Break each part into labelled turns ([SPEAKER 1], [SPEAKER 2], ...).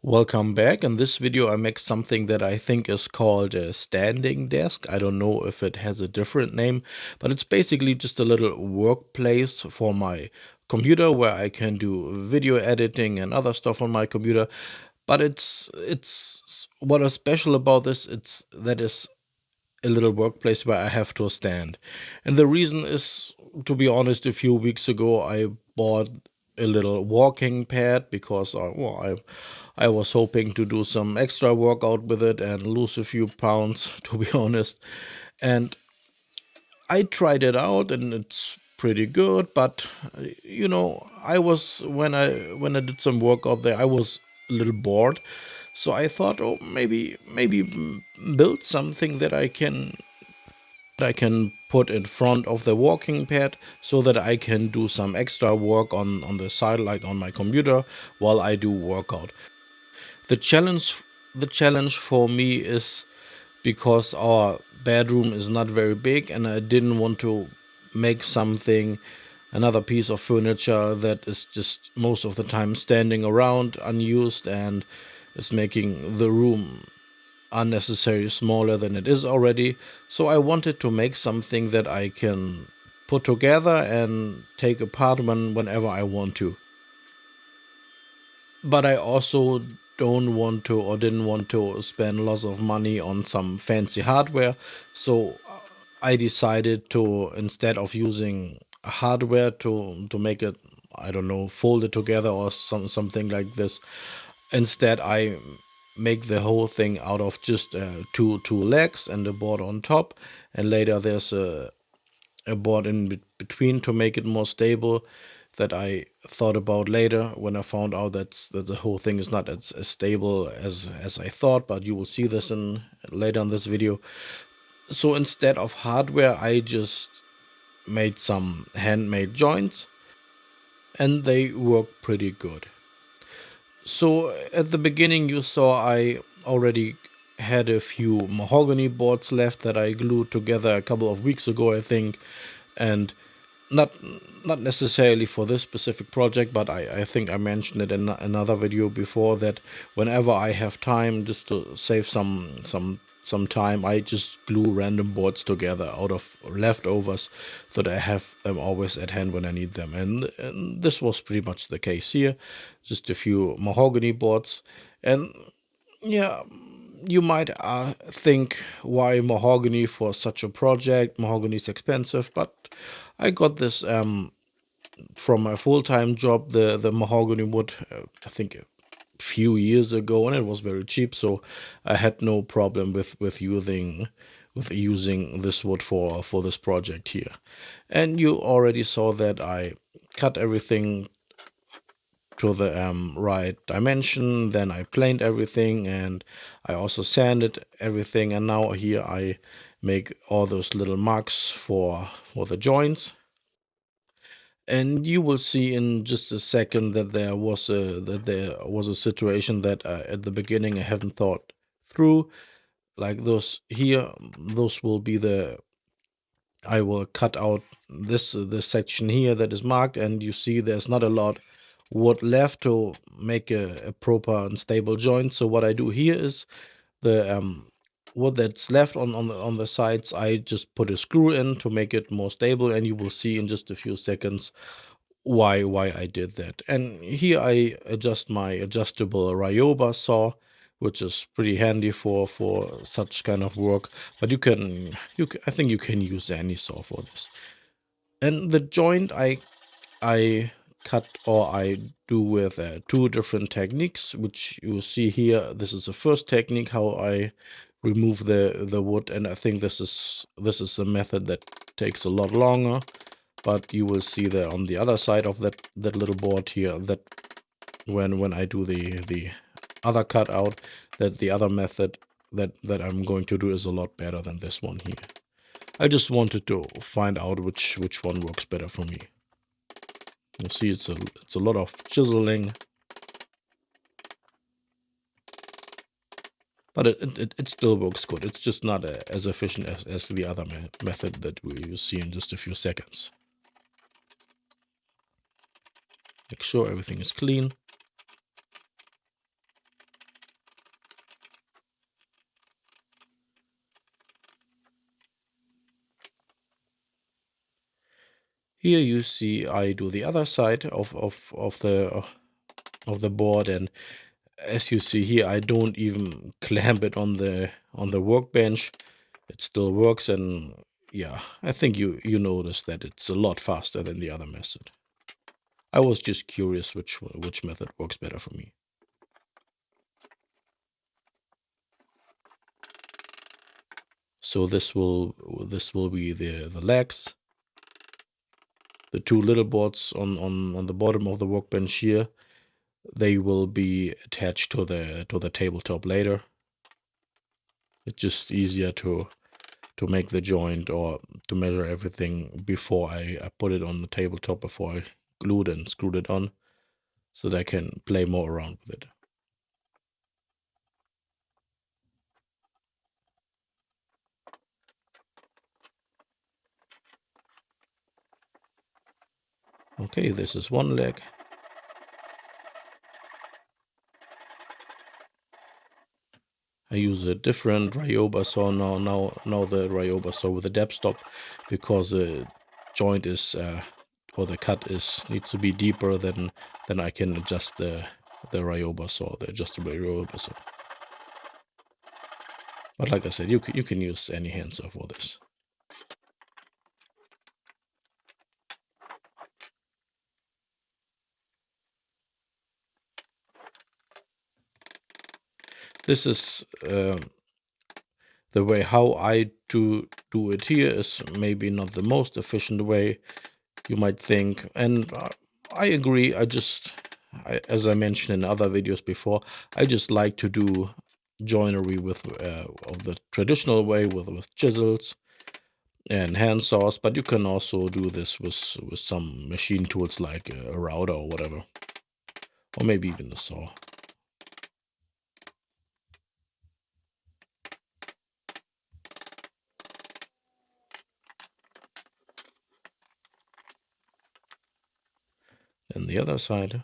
[SPEAKER 1] Welcome back. In this video, I make something that I think is called a standing desk. I don't know if it has a different name, but it's basically just a little workplace for my computer where I can do video editing and other stuff on my computer. But it's what is special about this, it's that is a little workplace where I have to stand. And the reason is, to be honest, a few weeks ago I bought a little walking pad because I was hoping to do some extra workout with it and lose a few pounds, to be honest. And I tried it out and it's pretty good, but I was when I did some workout there, I was a little bored. So I thought, oh, maybe build something that I can put in front of the walking pad so that I can do some extra work on the side, like on my computer, while I do workout. The challenge the challenge for me is because our bedroom is not very big and I didn't want to make something another piece of furniture that is just most of the time standing around unused and is making the room unnecessarily smaller than it is already. So I wanted to make something that I can put together and take apart whenever I want to. But I also don't want to or didn't want to spend lots of money on some fancy hardware. So I decided to, instead of using hardware to make it, I don't know, fold it together or something like this, instead I make the whole thing out of just two legs and a board on top, and later there's a board in between to make it more stable. That I thought about later when I found out that the whole thing is not as stable as I thought, but you will see this in later in this video. So instead of hardware, I just made some handmade joints and they work pretty good. So at the beginning you saw I already had a few mahogany boards left that I glued together a couple of weeks ago, I think, and not not necessarily for this specific project, but I think I mentioned it in another video before that whenever I have time, just to save some time, I just glue random boards together out of leftovers so that I have them always at hand when I need them. And this was pretty much the case here. Just a few mahogany boards. And yeah, you might think, why mahogany for such a project? Mahogany is expensive, but I got this from my full-time job, the mahogany wood, I think a few years ago, and it was very cheap, so I had no problem with using this wood for this project here. And you already saw that I cut everything to the right dimension, then I planed everything, and I also sanded everything, and now here I make all those little marks for the joints. And you will see in just a second that there was a situation that at the beginning I haven't thought through. Like those here, those will be the I will cut out this section here that is marked, and you see there's not a lot wood left to make a proper and stable joint. So what I do here is the wood that's left on the sides, I just put a screw in to make it more stable, and you will see in just a few seconds why I did that. And here I adjust my adjustable Ryoba saw, which is pretty handy for such kind of work. But I think you can use any saw for this. And the joint I cut, or I do with two different techniques, which you see here. This is the first technique, how I remove the wood, and I think this is a method that takes a lot longer. But you will see there on the other side of that little board here, that when I do the other cutout, that the other method that I'm going to do is a lot better than this one here. I just wanted to find out which one works better for me. You see, it's a lot of chiseling, but it still works good. It's just not as efficient as the other method that we will see in just a few seconds. Make sure everything is clean. Here you see I do the other side of the board, and as you see here, I don't even clamp it on the workbench. It still works, and yeah, I think you notice that it's a lot faster than the other method. I was just curious which method works better for me. So this will be the legs, the two little boards on the bottom of the workbench here. They will be attached to the tabletop later. It's just easier to make the joint or to measure everything before I put it on the tabletop, before I glued and screwed it on, so that I can play more around with it. Okay, this is one leg. I use a different Ryoba saw now the Ryoba saw with the depth stop, because the joint is or the cut needs to be deeper than I can adjust the Ryoba saw, the adjustable Ryoba saw. But like I said, you can use any handsaw for this. This is the way how I do it here is maybe not the most efficient way, you might think, and I agree. As I mentioned in other videos before, I just like to do joinery with of the traditional way with chisels and hand saws, but you can also do this with some machine tools like a router or whatever, or maybe even a saw. And the other side.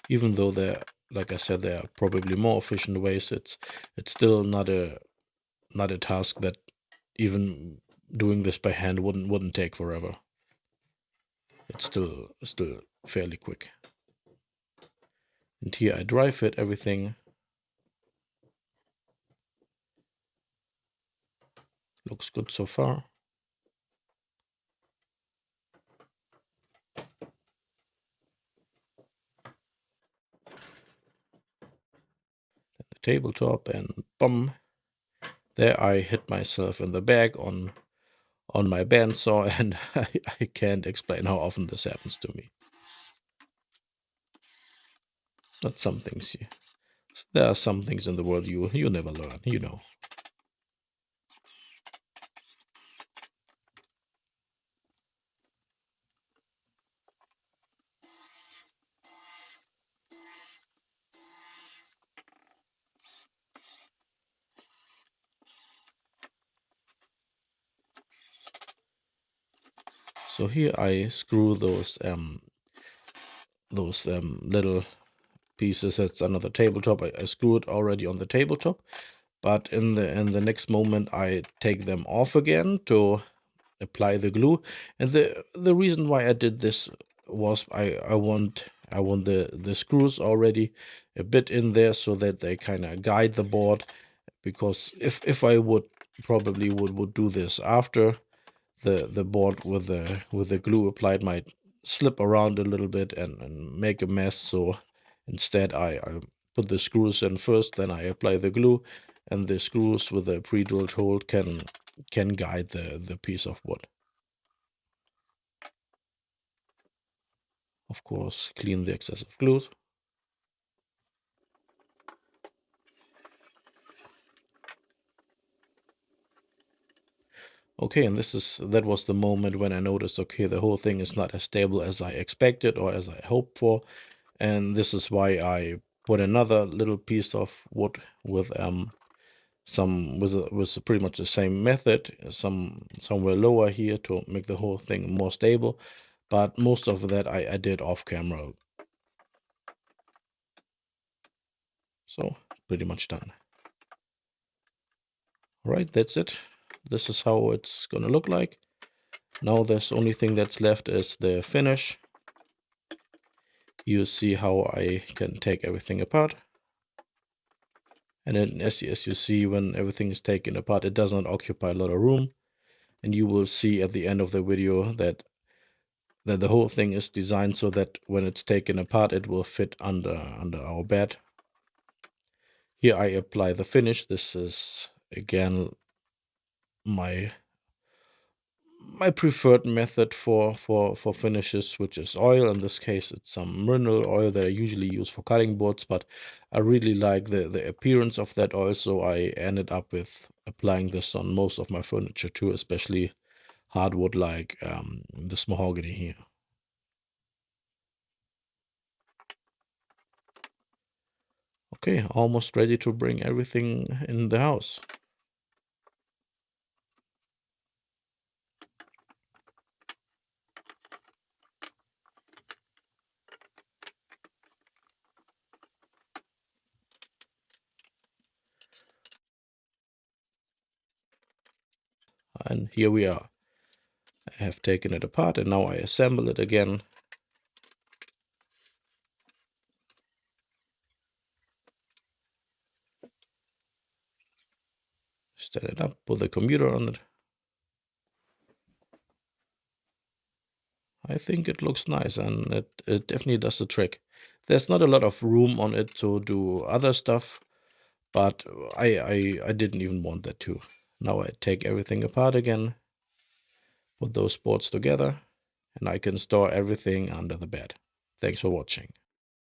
[SPEAKER 1] Even though like I said, there are probably more efficient ways, it's still not a task that even doing this by hand wouldn't take forever. It's still fairly quick. And here I dry fit everything. Looks good so far. The tabletop, and boom, there I hit myself in the back on my bandsaw, and I can't explain how often this happens to me. But some things, there are some things in the world you never learn, you know. So here I screw those little pieces that's under the tabletop. I screw it already on the tabletop, but in the next moment I take them off again to apply the glue. And the reason why I did this was I want the screws already a bit in there, so that they kind of guide the board, because if I would do this after, the board with the glue applied might slip around a little bit and make a mess. So instead I put the screws in first, then I apply the glue, and the screws with a pre-drilled hole can guide the piece of wood. Of course, clean the excessive glue. Okay, and that was the moment when I noticed, okay, the whole thing is not as stable as I expected or as I hoped for. And this is why I put another little piece of wood with Some was pretty much the same method, somewhere lower here to make the whole thing more stable, but most of that I did off camera. So pretty much done. All right, that's it. This is how it's gonna look like. Now there's only thing that's left is the finish. You see how I can take everything apart. And then as you see, when everything is taken apart, it does not occupy a lot of room. And you will see at the end of the video that the whole thing is designed so that when it's taken apart, it will fit under our bed. Here I apply the finish. This is again my preferred method for finishes, which is oil. In this case, it's some mineral oil that I usually use for cutting boards, but I really like the appearance of that oil, so I ended up with applying this on most of my furniture too, especially hardwood like this mahogany here. Okay, almost ready to bring everything in the house. And here we are. I have taken it apart and now I assemble it again. Stand it up, put the computer on it. I think it looks nice and it definitely does the trick. There's not a lot of room on it to do other stuff, but I didn't even want that too. Now I take everything apart again, put those boards together, and I can store everything under the bed. Thanks for watching.